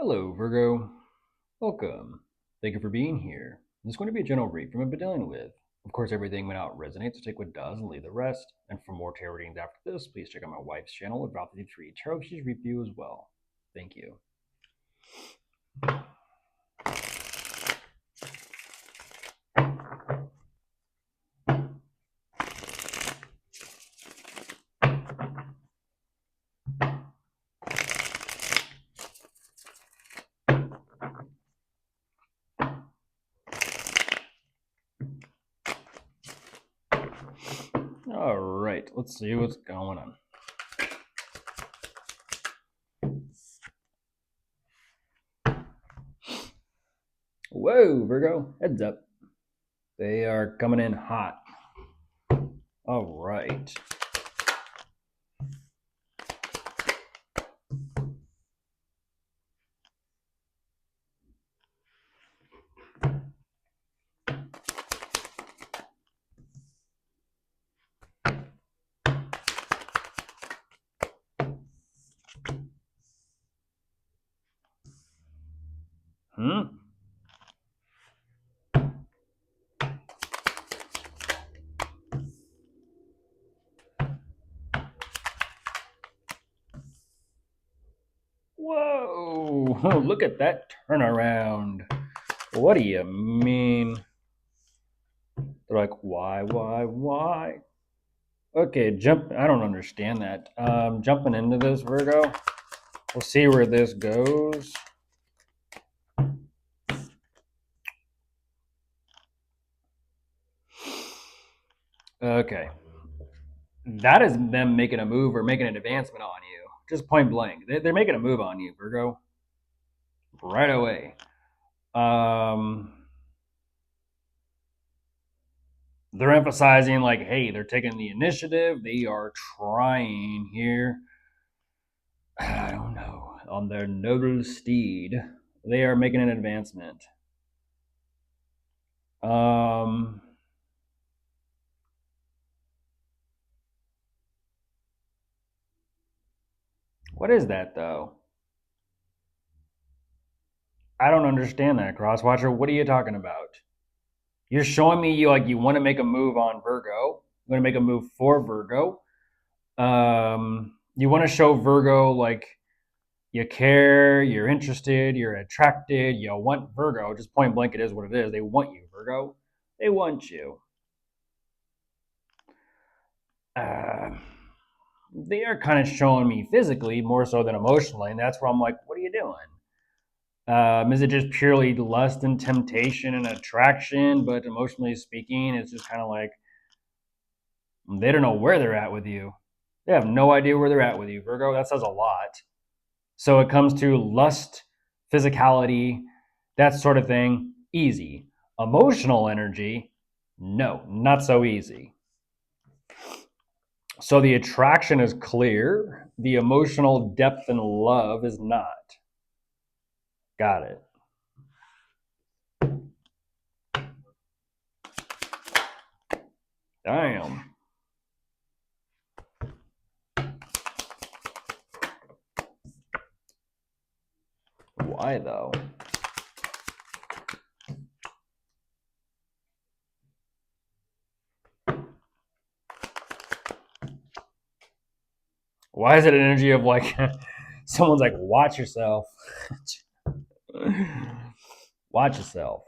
Hello, Virgo. Welcome. Thank you for being here. This is going to be a general read from I've been dealing with. Of course, everything may not resonate, so take what does and leave the rest. And for more tarot readings after this, please check out my wife's channel, Virgo Tarot. She's review as well. Thank you. All right, let's see what's going on. Whoa, Virgo, heads up. They are coming in hot. All right. Hmm? Whoa, look at that turnaround. What do you mean? They're like, why? Okay, I don't understand that. Jumping into this, Virgo. We'll see where this goes. Okay. That is them making a move or making an advancement on you. Just point blank. They're making a move on you, Virgo. Right away. They're emphasizing, like, hey, they're taking the initiative. They are trying here. I don't know. On their noble steed. They are making an advancement. What is that, though? I don't understand that, Crosswatcher. What are you talking about? You're showing me you want to make a move on Virgo. You want to make a move for Virgo. You want to show Virgo like you care, you're interested, you're attracted, you want Virgo. Just point blank, it is what it is. They want you, Virgo. They want you. They are kind of showing me physically more so than emotionally, and that's where I'm like, what are you doing? Is it just purely lust and temptation and attraction? But emotionally speaking, it's just kind of like they don't know where they're at with you. They have no idea where they're at with you, Virgo. That says a lot. So it comes to lust, physicality, that sort of thing, easy. Emotional energy, no, not so easy. So the attraction is clear. The emotional depth and love is not. Got it. Damn. Why though? Why is it an energy of like someone's like, watch yourself? Watch yourself.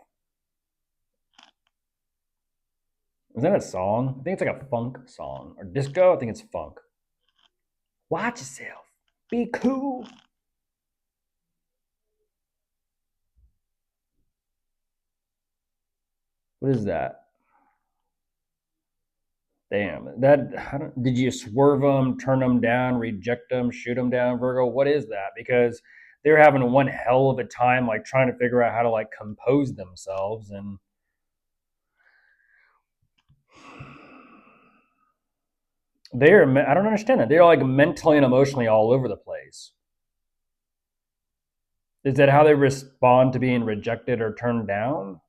Is that a song? I think it's like a funk song. Or disco? I think it's funk. Watch yourself. Be cool. What is that? Damn. Did you swerve them, turn them down, reject them, shoot them down, Virgo? What is that? Because they're having one hell of a time, like trying to figure out how to like compose themselves, and I don't understand that. They're like mentally and emotionally all over the place. Is that how they respond to being rejected or turned down?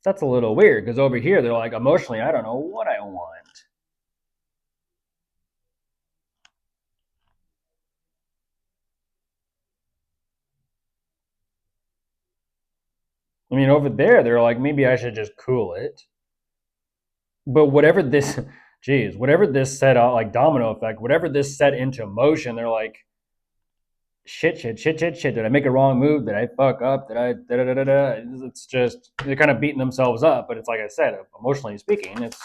That's a little weird because over here they're like, emotionally, I don't know what I want. I mean, over there they're like, maybe I should just cool it. But whatever this, geez, whatever this set out, like domino effect, whatever this set into motion, they're like, shit. Did I make a wrong move? Did I fuck up? Did I da da da da? It's just they're kind of beating themselves up. But it's like I said, emotionally speaking, it's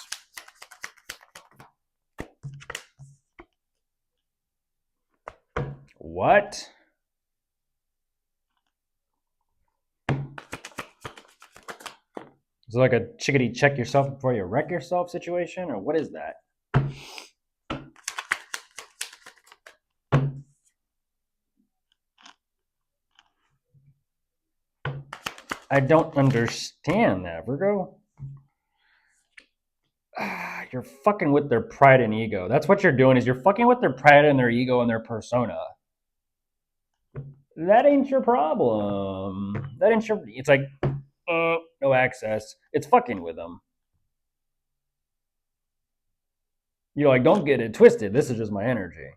what? Is it like a chickadee check yourself before you wreck yourself situation, or what is that? I don't understand that, Virgo. You're fucking with their pride and ego. That's what you're doing. Is you're fucking with their pride and their ego and their persona. That ain't your problem. That ain't your. It's like no access. It's fucking with them. You're like, don't get it twisted. This is just my energy.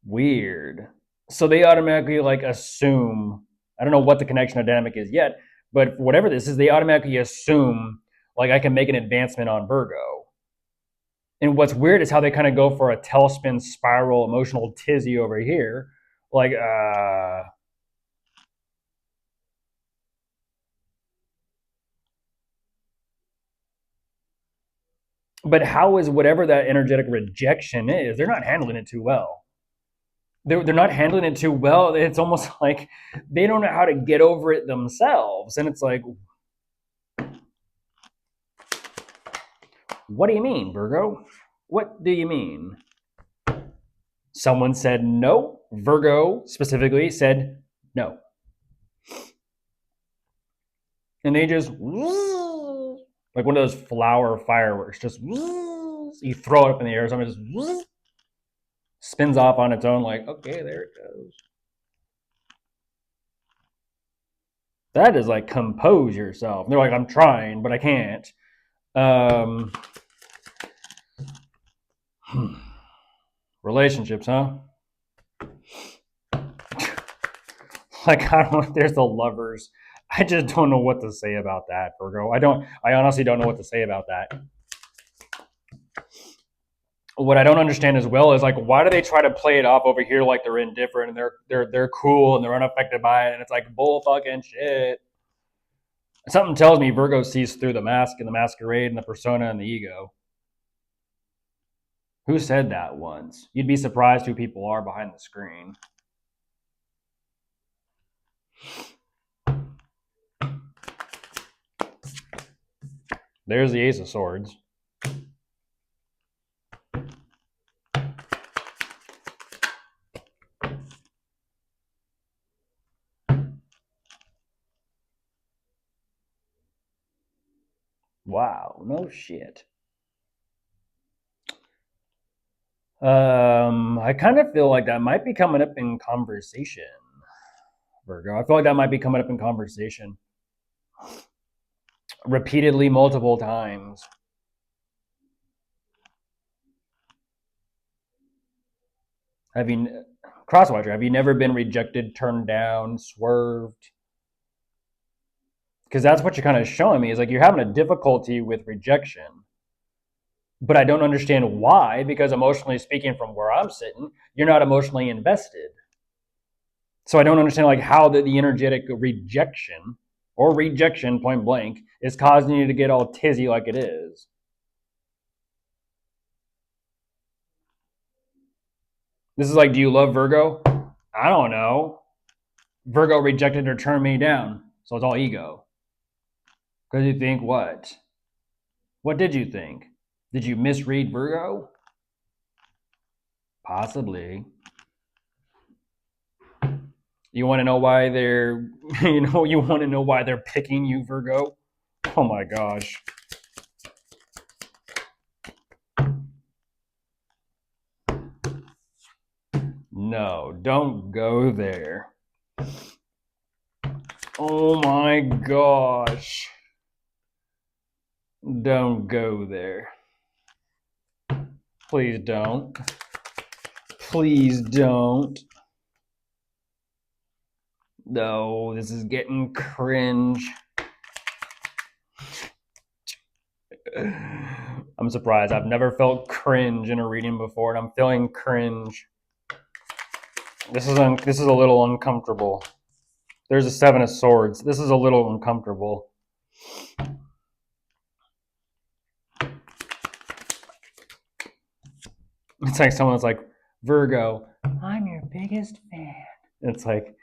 Weird. So they automatically like assume. I don't know what the connection dynamic is yet, but whatever this is, they automatically assume like I can make an advancement on Virgo. And what's weird is how they kind of go for a tailspin spiral emotional tizzy over here. Like, but how is whatever that energetic rejection is, they're not handling it too well. They're not handling it too well. It's almost like they don't know how to get over it themselves. And it's like, what do you mean, Virgo? What do you mean? Someone said no. Virgo specifically said no. And they just, like one of those flower fireworks, just you throw it up in the air, something just spins off on its own, like, okay, there it goes. That is like, compose yourself. And they're like, I'm trying, but I can't. Relationships, huh? Like, I don't know. There's the lovers. I just don't know what to say about that, Virgo. I honestly don't know what to say about that. What I don't understand as well is like, why do they try to play it off over here like they're indifferent and they're cool and they're unaffected by it, and it's like bull fucking shit. Something tells me Virgo sees through the mask and the masquerade and the persona and the ego. Who said that once? You'd be surprised who people are behind the screen. There's the Ace of Swords. Wow, no shit. I kind of feel like that might be coming up in conversation, Virgo. I feel like that might be coming up in conversation repeatedly, multiple times. Have you, Crosswatcher, have you never been rejected, turned down, swerved? Because that's what you're kind of showing me is like you're having a difficulty with rejection. But I don't understand why, because emotionally speaking, from where I'm sitting, you're not emotionally invested. So I don't understand like how the energetic rejection or rejection point blank is causing you to get all tizzy like it is. This is like, do you love Virgo? I don't know. Virgo rejected or turned me down. So it's all ego. Because you think what? What did you think? Did you misread Virgo? Possibly. You want to know why they're, you want to know why they're picking you, Virgo? Oh my gosh. No, don't go there. Oh my gosh. Don't go there. Please don't. Please don't. No, this is getting cringe. I'm surprised. I've never felt cringe in a reading before, and I'm feeling cringe. This is a little uncomfortable. There's a Seven of Swords. This is a little uncomfortable. It's like someone's like, Virgo, I'm your biggest fan. It's like,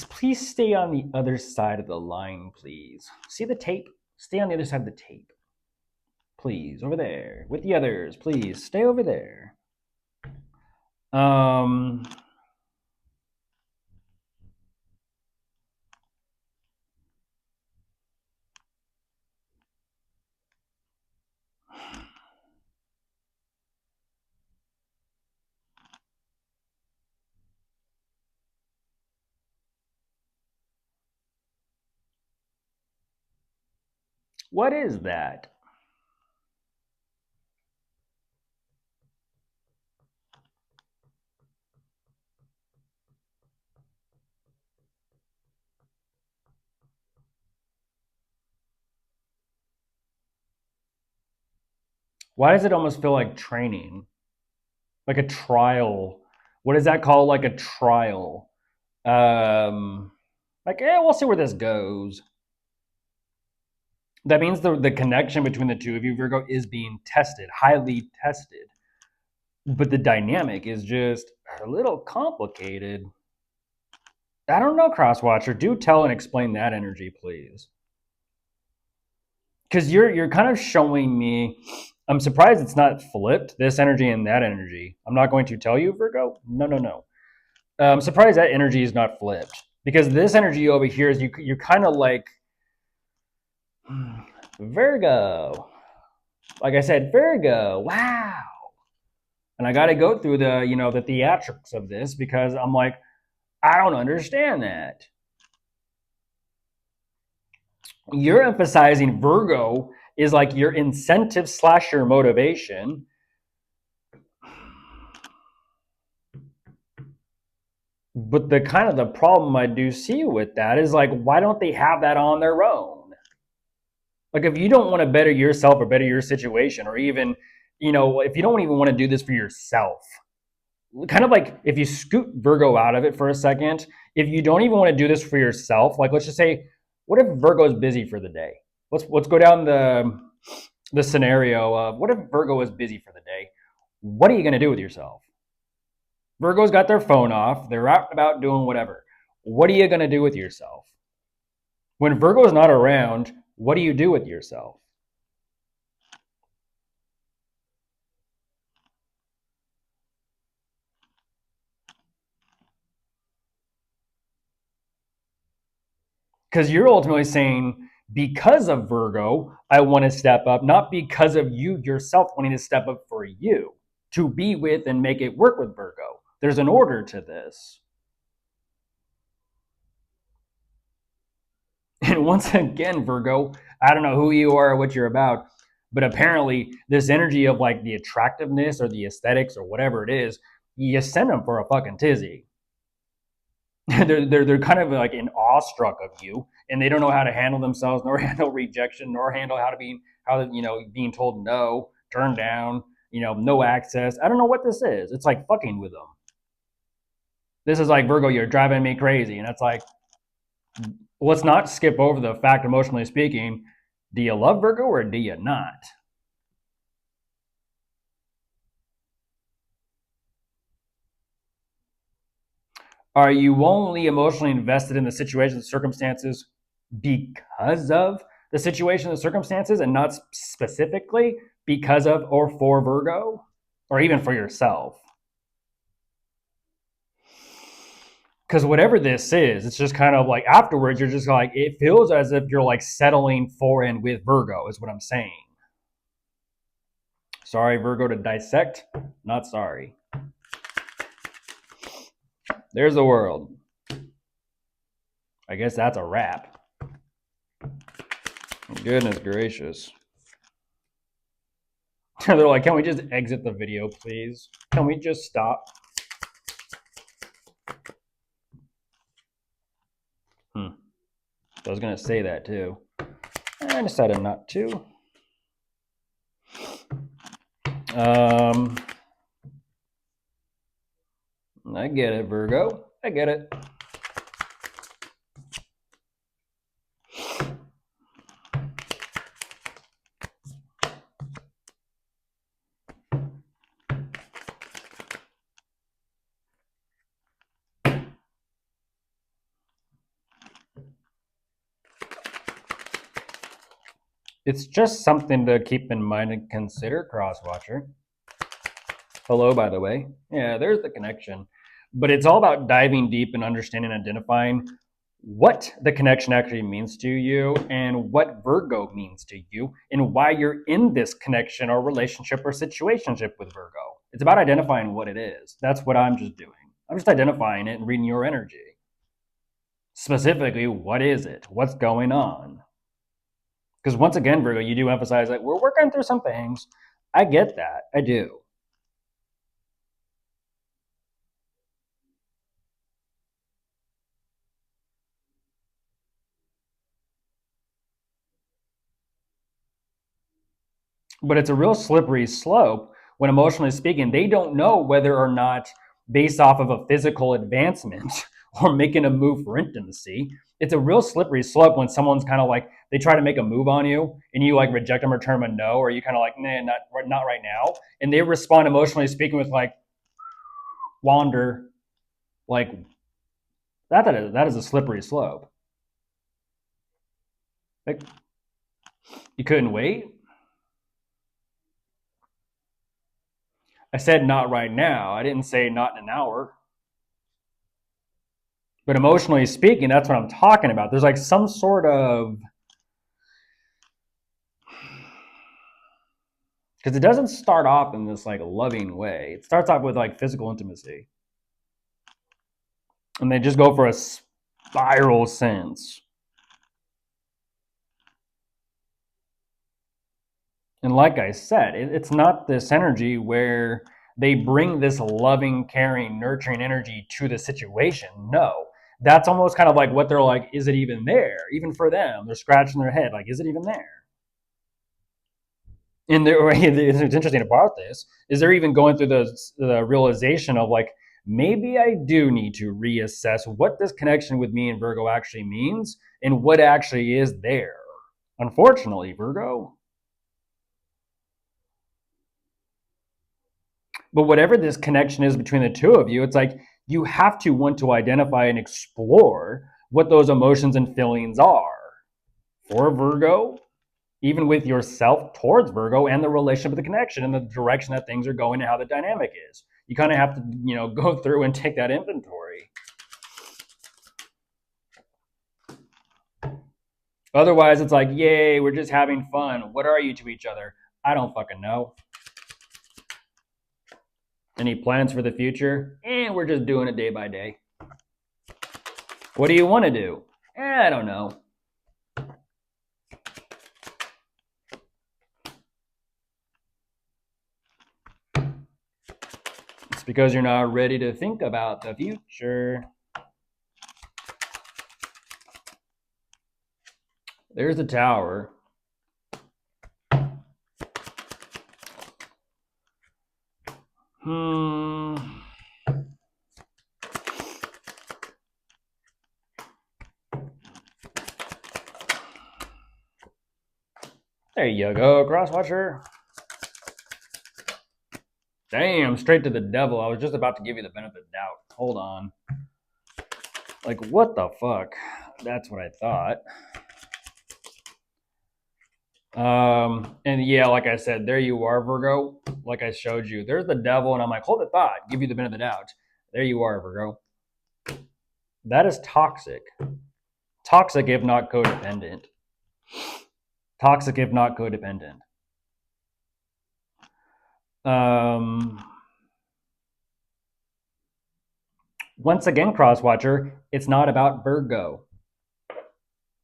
please stay on the other side of the line, please. See the tape? Stay on the other side of the tape. Please, over there. With the others, please. Stay over there. What is that? Why does it almost feel like training? Like a trial? What is that called? Like a trial? We'll see where this goes. That means the connection between the two of you, Virgo, is being tested, highly tested. But the dynamic is just a little complicated. I don't know, Crosswatcher. Do tell and explain that energy, please. Because you're kind of showing me. I'm surprised it's not flipped, this energy and that energy. I'm not going to tell you, Virgo. No. I'm surprised that energy is not flipped. Because this energy over here is you're kind of like Virgo. Like I said, Virgo. Wow. And I got to go through the theatrics of this because I'm like, I don't understand that. You're emphasizing Virgo is like your incentive / your motivation. But the problem I do see with that is like, why don't they have that on their own? Like, if you don't want to better yourself or better your situation, or even, if you don't even want to do this for yourself, kind of like if you scoot Virgo out of it for a second, if you don't even want to do this for yourself, like let's just say, what if Virgo is busy for the day? Let's go down the scenario of what if Virgo is busy for the day? What are you going to do with yourself? Virgo's got their phone off. They're out about doing whatever. What are you going to do with yourself? When Virgo's not around, what do you do with yourself? Because you're ultimately saying, because of Virgo, I want to step up, not because of you yourself wanting to step up for you to be with and make it work with Virgo. There's an order to this. And once again, Virgo, I don't know who you are or what you're about, but apparently this energy of like the attractiveness or the aesthetics or whatever it is, you send them for a fucking tizzy. they're kind of like in awestruck of you, and they don't know how to handle themselves, nor handle rejection, nor handle being told no, turned down, no access. I don't know what this is. It's like fucking with them. This is like, Virgo, you're driving me crazy, and it's like, let's not skip over the fact, emotionally speaking. Do you love Virgo or do you not? Are you only emotionally invested in the situation and circumstances because of the situation and circumstances, and not specifically because of or for Virgo, or even for yourself? Because whatever this is, it's just kind of like afterwards, you're just like, it feels as if you're like settling for and with Virgo, is what I'm saying. Sorry, Virgo, to dissect. Not sorry. There's the world. I guess that's a wrap. Goodness gracious. They're like, can we just exit the video, please? Can we just stop? I was going to say that too. I decided not to. I get it, Virgo. I get it. It's just something to keep in mind and consider, Crosswatcher. Hello, by the way. Yeah, there's the connection. But it's all about diving deep and understanding and identifying what the connection actually means to you and what Virgo means to you and why you're in this connection or relationship or situationship with Virgo. It's about identifying what it is. That's what I'm just doing. I'm just identifying it and reading your energy. Specifically, what is it? What's going on? Because once again, Virgo, you do emphasize that we're working through some things. I get that. I do. But it's a real slippery slope when emotionally speaking, they don't know whether or not based off of a physical advancement or making a move for intimacy. It's a real slippery slope when someone's kind of like they try to make a move on you and you like reject them or turn them a no, or you kind of like, nah, not right now. And they respond emotionally speaking with like wander, like that is a slippery slope. Like, you couldn't wait. I said not right now. I didn't say not in an hour. But emotionally speaking, that's what I'm talking about. There's like some sort of, because it doesn't start off in this like loving way. It starts off with like physical intimacy. And they just go for a spiral sense. And like I said, it's not this energy where they bring this loving, caring, nurturing energy to the situation. No. That's almost kind of like what they're like, is it even there? Even for them, they're scratching their head, like, is it even there? And it's interesting about this is they're even going through the realization of like, maybe I do need to reassess what this connection with me and Virgo actually means and what actually is there. Unfortunately, Virgo. But whatever this connection is between the two of you, it's like you have to want to identify and explore what those emotions and feelings are. For Virgo, even with yourself towards Virgo and the relationship of the connection and the direction that things are going and how the dynamic is. You kind of have to, go through and take that inventory. Otherwise, it's like, yay, we're just having fun. What are you to each other? I don't fucking know. Any plans for the future? We're just doing it day by day. What do you want to do? I don't know. It's because you're not ready to think about the future. There's the tower. There you go, Crosswatcher. Damn, straight to the devil. I was just about to give you the benefit of doubt. Hold on. Like, what the fuck? That's what I thought. And yeah, like I said, there you are, Virgo. Like I showed you, there's the devil, and I'm like, hold the thought, give you the benefit of the doubt. There you are, Virgo. That is toxic. Toxic if not codependent. Toxic if not codependent. Once again, Crosswatcher, it's not about Virgo.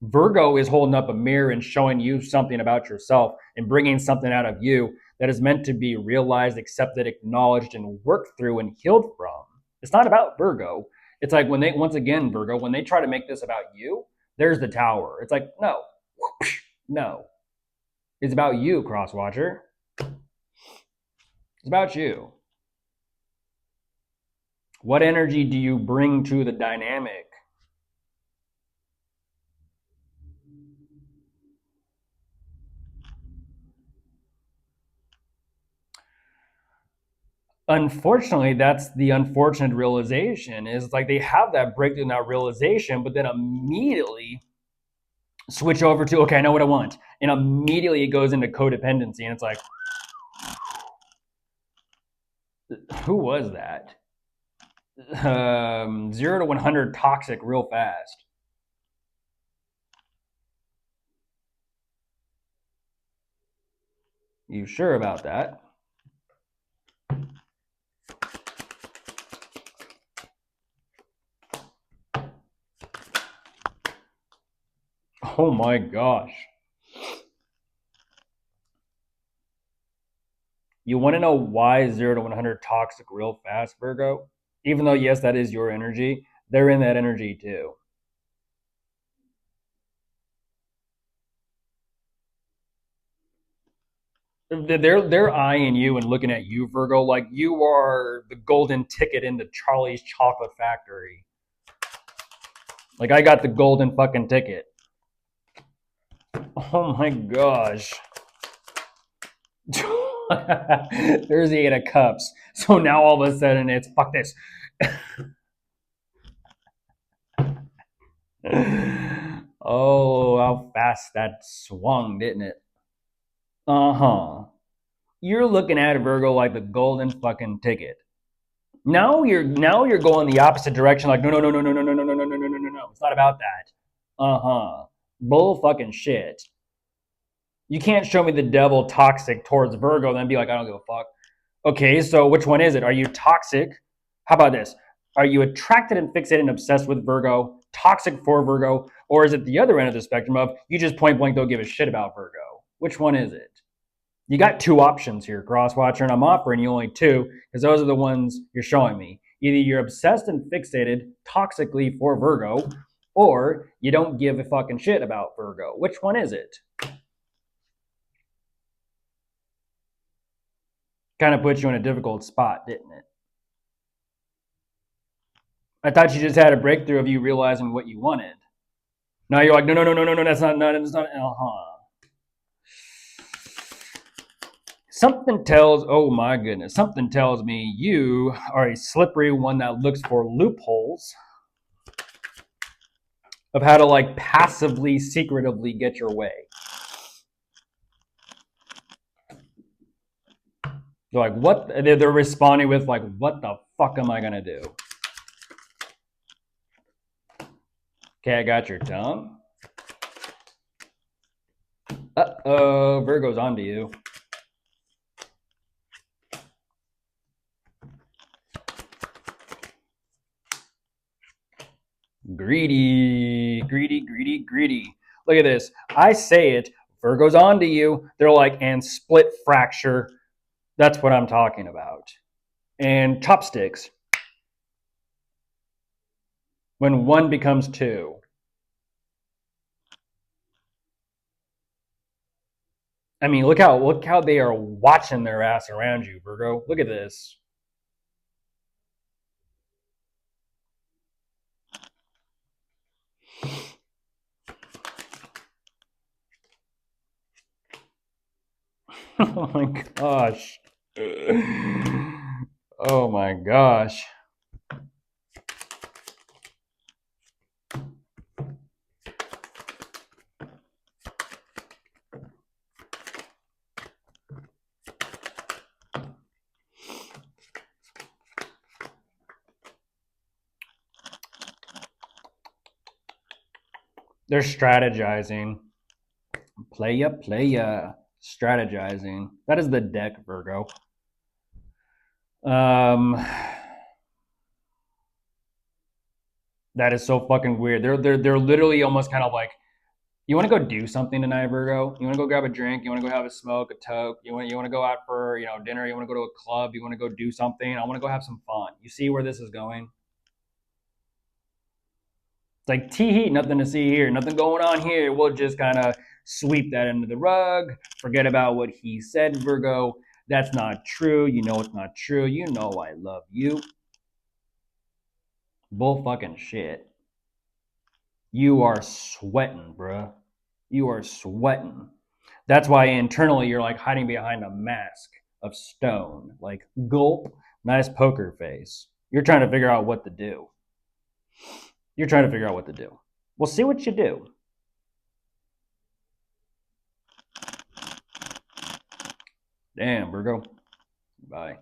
Virgo is holding up a mirror and showing you something about yourself and bringing something out of you that is meant to be realized, accepted, acknowledged, and worked through and healed from. It's not about Virgo. It's like when they, once again, Virgo, when they try to make this about you, there's the tower. It's like, no, no. It's about you, Crosswatcher. It's about you. What energy do you bring to the dynamic? Unfortunately, that's the unfortunate realization is like they have that breakthrough, that realization, but then immediately switch over to, okay, I know what I want. And immediately it goes into codependency. And it's like, who was that? 0 to 100 toxic real fast. You sure about that? Oh my gosh. You want to know why 0 to 100 toxic real fast, Virgo? Even though, yes, that is your energy, they're in that energy too. They're eyeing you and looking at you, Virgo, like you are the golden ticket into Charlie's Chocolate Factory. Like I got the golden fucking ticket. Oh my gosh. There's the 8 of Cups. So now all of a sudden it's fuck this. Oh, how fast that swung, didn't it? Uh-huh. You're looking at Virgo like the golden fucking ticket. Now you're going the opposite direction, like no. It's not about that. Uh-huh. Bull fucking shit. You can't show me the devil toxic towards Virgo, then be like, I don't give a fuck. Okay, so which one is it? Are you toxic? How about this? Are you attracted and fixated and obsessed with Virgo, toxic for Virgo, or is it the other end of the spectrum of you just point blank don't give a shit about Virgo? Which one is it? You got 2 options here, Crosswatcher, and I'm offering you only 2 because those are the ones you're showing me. Either you're obsessed and fixated toxically for Virgo, or you don't give a fucking shit about Virgo. Which one is it? Kind of puts you in a difficult spot, didn't it? I thought you just had a breakthrough of you realizing what you wanted. Now you're like, no, that's not, Something tells, oh my goodness, something tells me you are a slippery one that looks for loopholes of how to like passively, secretively get your way. They're like, what? They're responding with like, what the fuck am I gonna do? Okay, I got your tongue. Uh-oh, Virgo's onto you. Greedy. Look at this. I say it, Virgo's onto you. They're like, and split fracture. That's what I'm talking about. And chopsticks. When one becomes 2. I mean, look how they are watching their ass around you, Virgo. Look at this. Oh my gosh. Oh my gosh. They're strategizing. Playa. Strategizing. That is the deck, Virgo. That is so fucking weird. They're literally almost kind of like You want to go do something tonight, Virgo? You want to go grab a drink? You want to go have a smoke, a toke? You want to go out for dinner? You want to go to a club? You want to go do something? I want to go have some fun. You see where this is going? It's like tee heat, nothing to see here, nothing going on here. We'll just kind of sweep that under the rug. Forget about what he said, Virgo. That's not true. You know it's not true. You know I love you. Bull fucking shit. You are sweating, bruh. You are sweating. That's why internally you're like hiding behind a mask of stone. Like, gulp, nice poker face. You're trying to figure out what to do. You're trying to figure out what to do. We'll see what you do. Damn, Virgo. Bye.